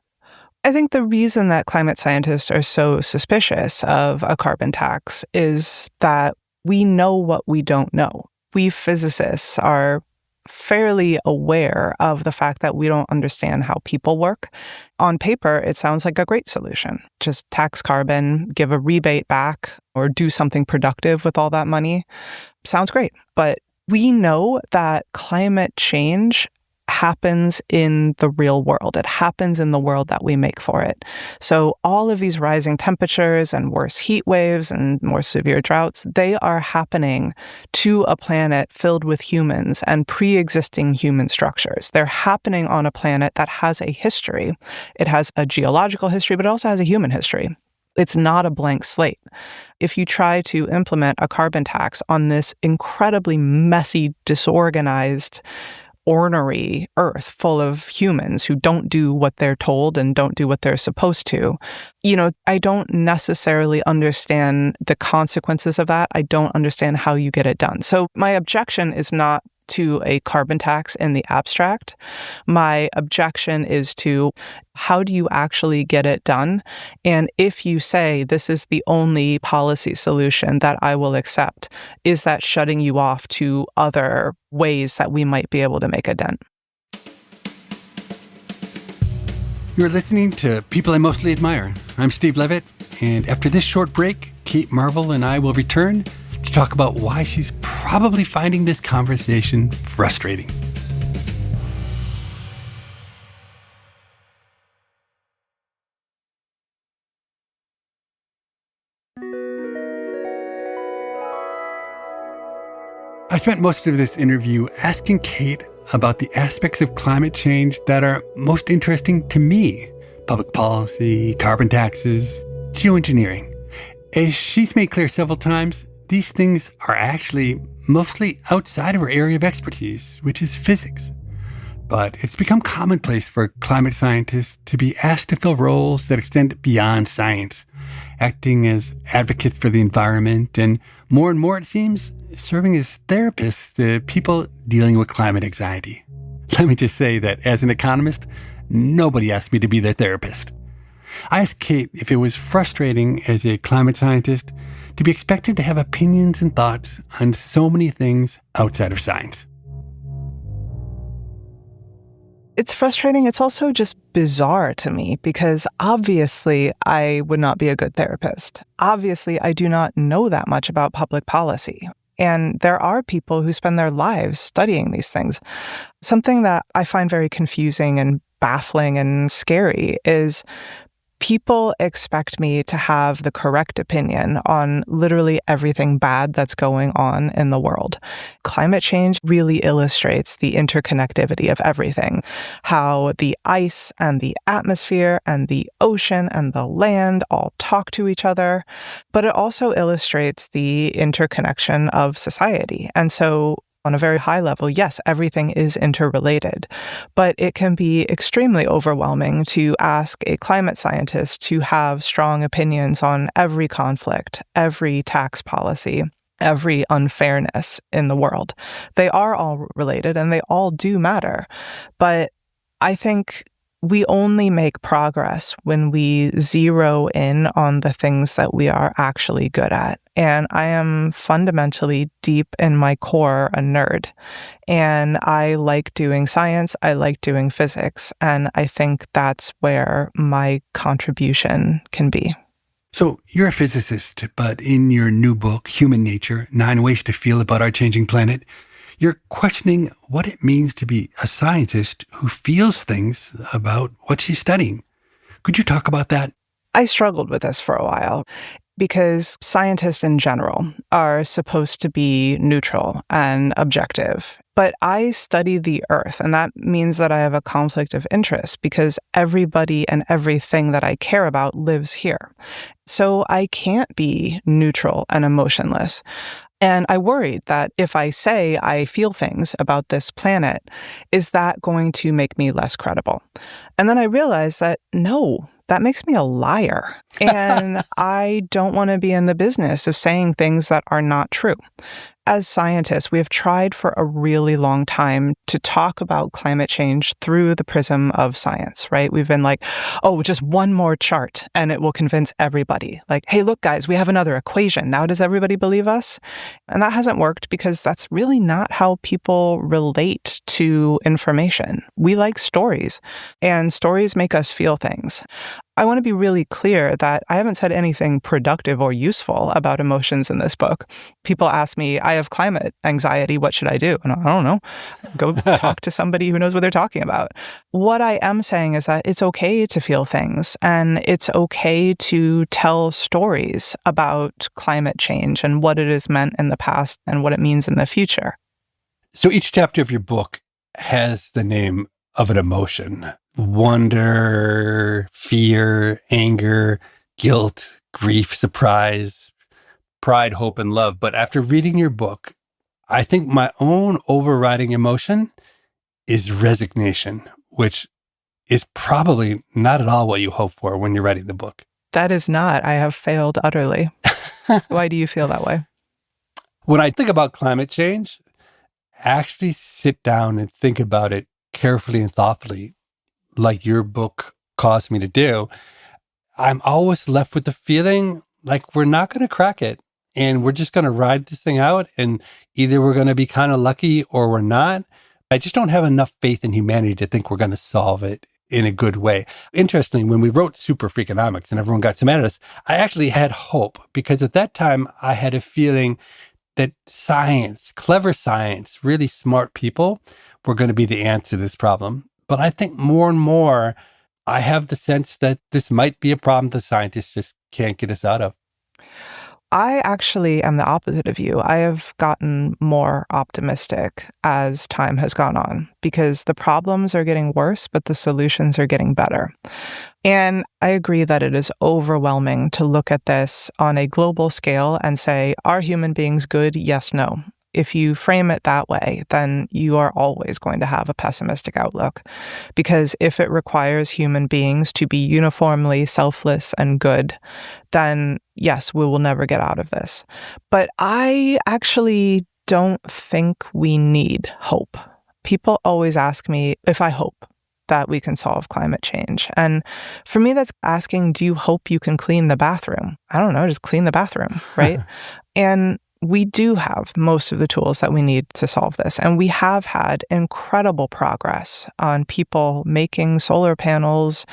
I think the reason that climate scientists are so suspicious of a carbon tax is that we know what we don't know. We physicists are fairly aware of the fact that we don't understand how people work. On paper, it sounds like a great solution. Just tax carbon, give a rebate back, or do something productive with all that money. Sounds great. But we know that climate change happens in the real world. It happens in the world that we make for it. So all of these rising temperatures and worse heat waves and more severe droughts, they are happening to a planet filled with humans and pre-existing human structures. They're happening on a planet that has a history. It has a geological history, but it also has a human history. It's not a blank slate. If you try to implement a carbon tax on this incredibly messy, disorganized, ornery Earth full of humans who don't do what they're told and don't do what they're supposed to, I don't necessarily understand the consequences of that. I don't understand how you get it done. So my objection is not to a carbon tax in the abstract. My objection is to how do you actually get it done? And if you say this is the only policy solution that I will accept, is that shutting you off to other ways that we might be able to make a dent? You're listening to People I Mostly Admire. I'm Steve Levitt, and after this short break, Kate Marvel and I will return to talk about why she's probably finding this conversation frustrating. I spent most of this interview asking Kate about the aspects of climate change that are most interesting to me: public policy, carbon taxes, geoengineering. As she's made clear several times, these things are actually mostly outside of her area of expertise, which is physics. But it's become commonplace for climate scientists to be asked to fill roles that extend beyond science, acting as advocates for the environment, and more, it seems, serving as therapists to people dealing with climate anxiety. Let me just say that as an economist, nobody asked me to be their therapist. I asked Kate if it was frustrating as a climate scientist to be expected to have opinions and thoughts on so many things outside of science. It's frustrating. It's also just bizarre to me because obviously I would not be a good therapist. Obviously, I do not know that much about public policy. And there are people who spend their lives studying these things. Something that I find very confusing and baffling and scary is people expect me to have the correct opinion on literally everything bad that's going on in the world. Climate change really illustrates the interconnectivity of everything, how the ice and the atmosphere and the ocean and the land all talk to each other. But it also illustrates the interconnection of society. And so on a very high level, yes, everything is interrelated, but it can be extremely overwhelming to ask a climate scientist to have strong opinions on every conflict, every tax policy, every unfairness in the world. They are all related and they all do matter, but I think we only make progress when we zero in on the things that we are actually good at. And I am fundamentally deep in my core a nerd. And I like doing science. I like doing physics. And I think that's where my contribution can be. So you're a physicist, but in your new book, Human Nature, 9 Ways to Feel About Our Changing Planet, you're questioning what it means to be a scientist who feels things about what she's studying. Could you talk about that? I struggled with this for a while because scientists in general are supposed to be neutral and objective. But I study the Earth, and that means that I have a conflict of interest because everybody and everything that I care about lives here. So I can't be neutral and emotionless. And I worried that if I say I feel things about this planet, is that going to make me less credible? And then I realized that no, that makes me a liar. And I don't want to be in the business of saying things that are not true. As scientists, we have tried for a really long time to talk about climate change through the prism of science, right? We've been like, oh, just one more chart and it will convince everybody. Like, hey, look, guys, we have another equation. Now does everybody believe us? And that hasn't worked because that's really not how people relate to information. We like stories, and stories make us feel things. I want to be really clear that I haven't said anything productive or useful about emotions in this book. People ask me, I have climate anxiety, what should I do? And I don't know. Go talk to somebody who knows what they're talking about. What I am saying is that it's okay to feel things, and it's okay to tell stories about climate change and what it has meant in the past and what it means in the future. So each chapter of your book has the name of an emotion: wonder, fear, anger, guilt, grief, surprise, pride, hope, and love. But after reading your book, I think my own overriding emotion is resignation, which is probably not at all what you hope for when you're writing the book. That is not. I have failed utterly. Why do you feel that way? When I think about climate change, I actually sit down and think about it carefully and thoughtfully, like your book caused me to do. I'm always left with the feeling like we're not going to crack it, and we're just going to ride this thing out, and either we're going to be kind of lucky or we're not. I just don't have enough faith in humanity to think we're going to solve it in a good way. Interestingly, when we wrote Super Freakonomics and everyone got so mad at us, I actually had hope, because at that time I had a feeling that science, clever science, really smart people were going to be the answer to this problem. But I think more and more, I have the sense that this might be a problem the scientists just can't get us out of. I actually am the opposite of you. I have gotten more optimistic as time has gone on because the problems are getting worse, but the solutions are getting better. And I agree that it is overwhelming to look at this on a global scale and say, are human beings good? Yes, no. If you frame it that way, then you are always going to have a pessimistic outlook. Because if it requires human beings to be uniformly selfless and good, then yes, we will never get out of this. But I actually don't think we need hope. People always ask me if I hope that we can solve climate change. And for me, that's asking, do you hope you can clean the bathroom? I don't know, just clean the bathroom, right? And we do have most of the tools that we need to solve this. And we have had incredible progress on people making solar panels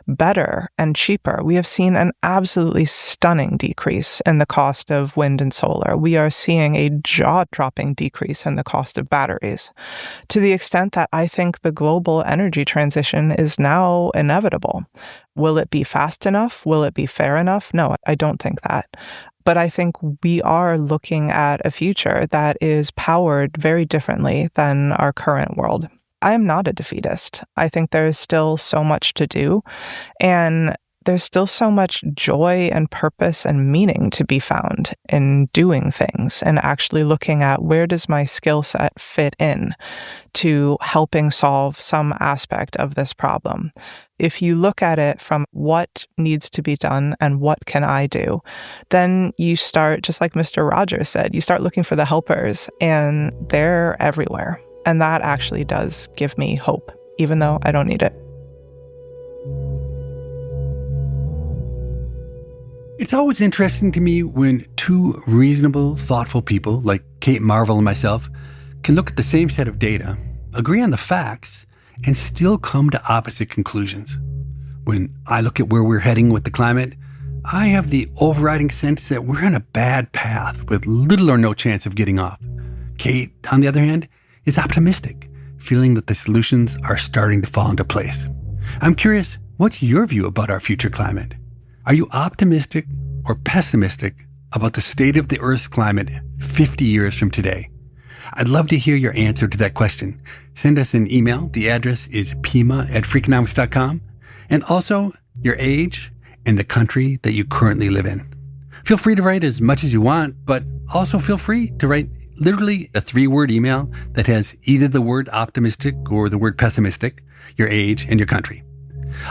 better and cheaper. We have seen an absolutely stunning decrease in the cost of wind and solar. We are seeing a jaw-dropping decrease in the cost of batteries, to the extent that I think the global energy transition is now inevitable. Will it be fast enough? Will it be fair enough? No, I don't think that. But I think we are looking at a future that is powered very differently than our current world. I am not a defeatist. I think there is still so much to do, and there's still so much joy and purpose and meaning to be found in doing things and actually looking at where does my skill set fit in to helping solve some aspect of this problem. If you look at it from what needs to be done and what can I do, then you start, just like Mr. Rogers said, you start looking for the helpers, and they're everywhere. And that actually does give me hope, even though I don't need it. It's always interesting to me when two reasonable, thoughtful people like Kate Marvel and myself can look at the same set of data, agree on the facts, and still come to opposite conclusions. When I look at where we're heading with the climate, I have the overriding sense that we're on a bad path with little or no chance of getting off. Kate, on the other hand, is optimistic, feeling that the solutions are starting to fall into place. I'm curious, what's your view about our future climate? Are you optimistic or pessimistic about the state of the Earth's climate 50 years from today? I'd love to hear your answer to that question. Send us an email. The address is pima@freakonomics.com. And also your age and the country that you currently live in. Feel free to write as much as you want, but also feel free to write literally a 3-word email that has either the word optimistic or the word pessimistic, your age, and your country.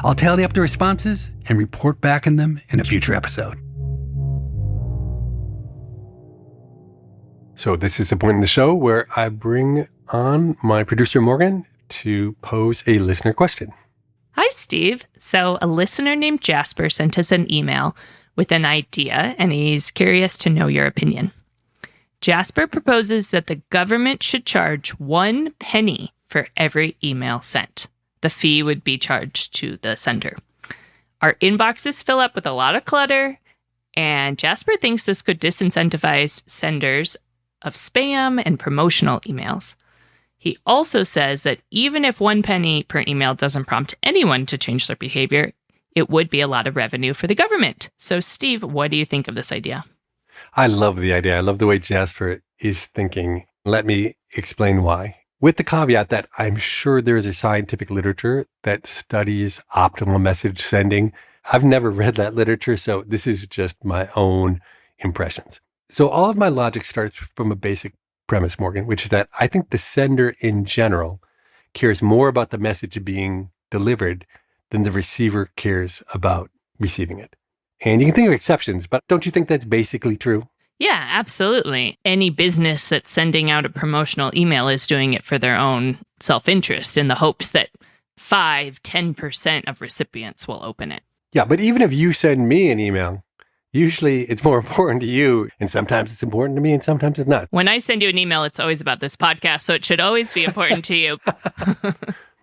I'll tally up the responses and report back on them in a future episode. So this is the point in the show where I bring on my producer, Morgan, to pose a listener question. Hi, Steve. So a listener named Jasper sent us an email with an idea, and he's curious to know your opinion. Jasper proposes that the government should charge 1 penny for every email sent. The fee would be charged to the sender. Our inboxes fill up with a lot of clutter, and Jasper thinks this could disincentivize senders of spam and promotional emails. He also says that even if 1 penny per email doesn't prompt anyone to change their behavior, it would be a lot of revenue for the government. So, Steve, what do you think of this idea? I love the idea. I love the way Jasper is thinking. Let me explain why. With the caveat that I'm sure there is a scientific literature that studies optimal message sending. I've never read that literature, so this is just my own impressions. So all of my logic starts from a basic premise, Morgan, which is that I think the sender in general cares more about the message being delivered than the receiver cares about receiving it. And you can think of exceptions, but don't you think that's basically true? Yeah, absolutely. Any business that's sending out a promotional email is doing it for their own self-interest in the hopes that 5-10% of recipients will open it. Yeah, but even if you send me an email, usually it's more important to you, and sometimes it's important to me, and sometimes it's not. When I send you an email, it's always about this podcast, so it should always be important to you.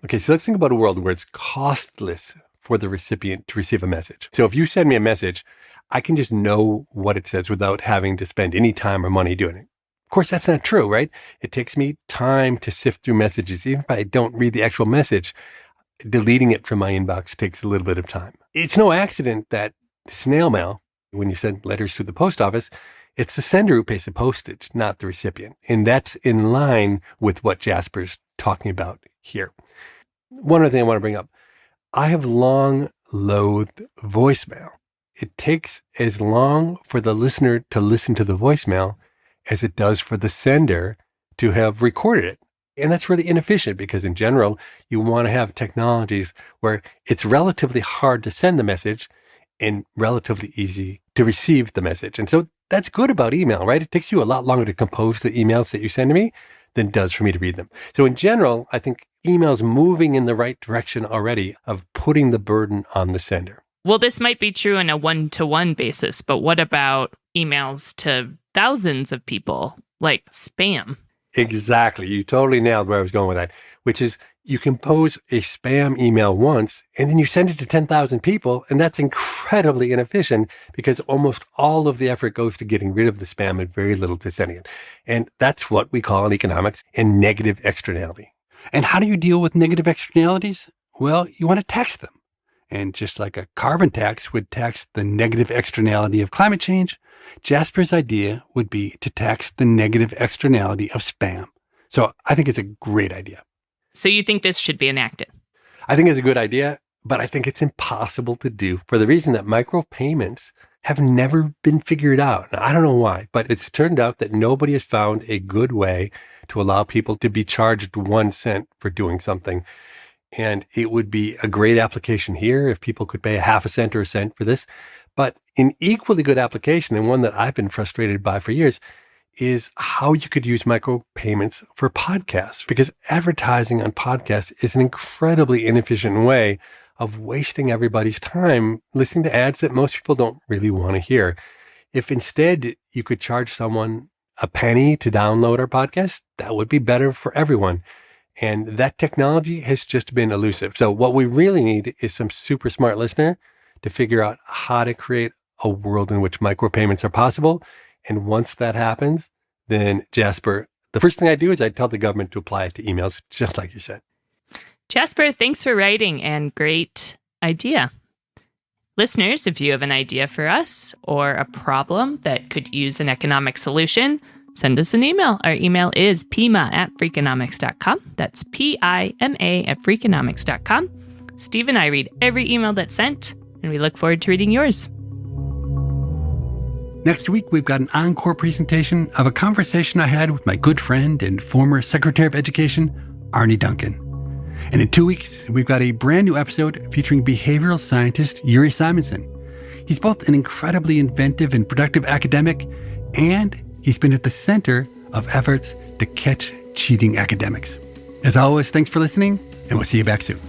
Okay, so let's think about a world where it's costless for the recipient to receive a message. So if you send me a message, I can just know what it says without having to spend any time or money doing it. Of course, that's not true, right? It takes me time to sift through messages. Even if I don't read the actual message, deleting it from my inbox takes a little bit of time. It's no accident that snail mail, when you send letters through the post office, it's the sender who pays the postage, not the recipient. And that's in line with what Jasper's talking about here. One other thing I want to bring up. I have long loathed voicemail. It takes as long for the listener to listen to the voicemail as it does for the sender to have recorded it. And that's really inefficient because in general, you want to have technologies where it's relatively hard to send the message and relatively easy to receive the message. And so that's good about email, right? It takes you a lot longer to compose the emails that you send to me than it does for me to read them. So in general, I think email's moving in the right direction already of putting the burden on the sender. Well, this might be true on a one-to-one basis, but what about emails to thousands of people, like spam? Exactly. You totally nailed where I was going with that, which is you compose a spam email once and then you send it to 10,000 people. And that's incredibly inefficient because almost all of the effort goes to getting rid of the spam and very little to sending it. And that's what we call in economics a negative externality. And how do you deal with negative externalities? Well, you want to tax them. And just like a carbon tax would tax the negative externality of climate change, Jasper's idea would be to tax the negative externality of spam. So I think it's a great idea. So you think this should be enacted? I think it's a good idea, but I think it's impossible to do for the reason that micropayments have never been figured out. Now, I don't know why, but it's turned out that nobody has found a good way to allow people to be charged 1 cent for doing something. And it would be a great application here if people could pay a half a cent or a cent for this. But an equally good application, and one that I've been frustrated by for years, is how you could use micropayments for podcasts. Because advertising on podcasts is an incredibly inefficient way of wasting everybody's time listening to ads that most people don't really want to hear. If instead you could charge someone a penny to download our podcast, that would be better for everyone. And that technology has just been elusive. So what we really need is some super smart listener to figure out how to create a world in which micropayments are possible. And once that happens, then Jasper, the first thing I do is I tell the government to apply it to emails, just like you said. Jasper, thanks for writing and great idea. Listeners, if you have an idea for us or a problem that could use an economic solution, send us an email. Our email is pima@freakonomics.com. That's PIMA@freakonomics.com. Steve and I read every email that's sent, and we look forward to reading yours. Next week, we've got an encore presentation of a conversation I had with my good friend and former Secretary of Education, Arne Duncan. And in 2 weeks, we've got a brand new episode featuring behavioral scientist Yuri Simonson. He's both an incredibly inventive and productive academic, and he's been at the center of efforts to catch cheating academics. As always, thanks for listening, and we'll see you back soon.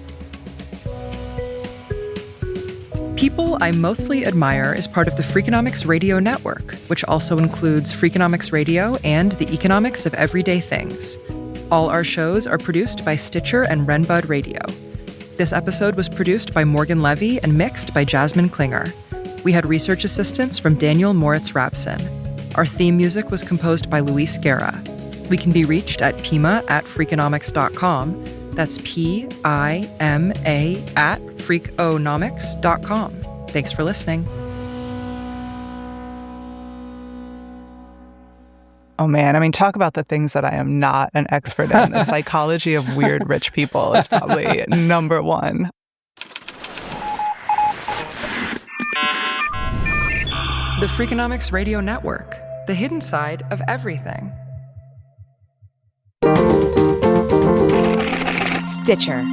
People I Mostly Admire is part of the Freakonomics Radio Network, which also includes Freakonomics Radio and the Economics of Everyday Things. All our shows are produced by Stitcher and Renbud Radio. This episode was produced by Morgan Levy and mixed by Jasmine Klinger. We had research assistance from Daniel Moritz-Rapson. Our theme music was composed by Luis Guerra. We can be reached at pima@freakonomics.com. That's PIMA@freakonomics.com. Thanks for listening. Oh man, I mean, talk about the things that I am not an expert in. The psychology of weird rich people is probably number one. The Freakonomics Radio Network, the hidden side of everything. Stitcher.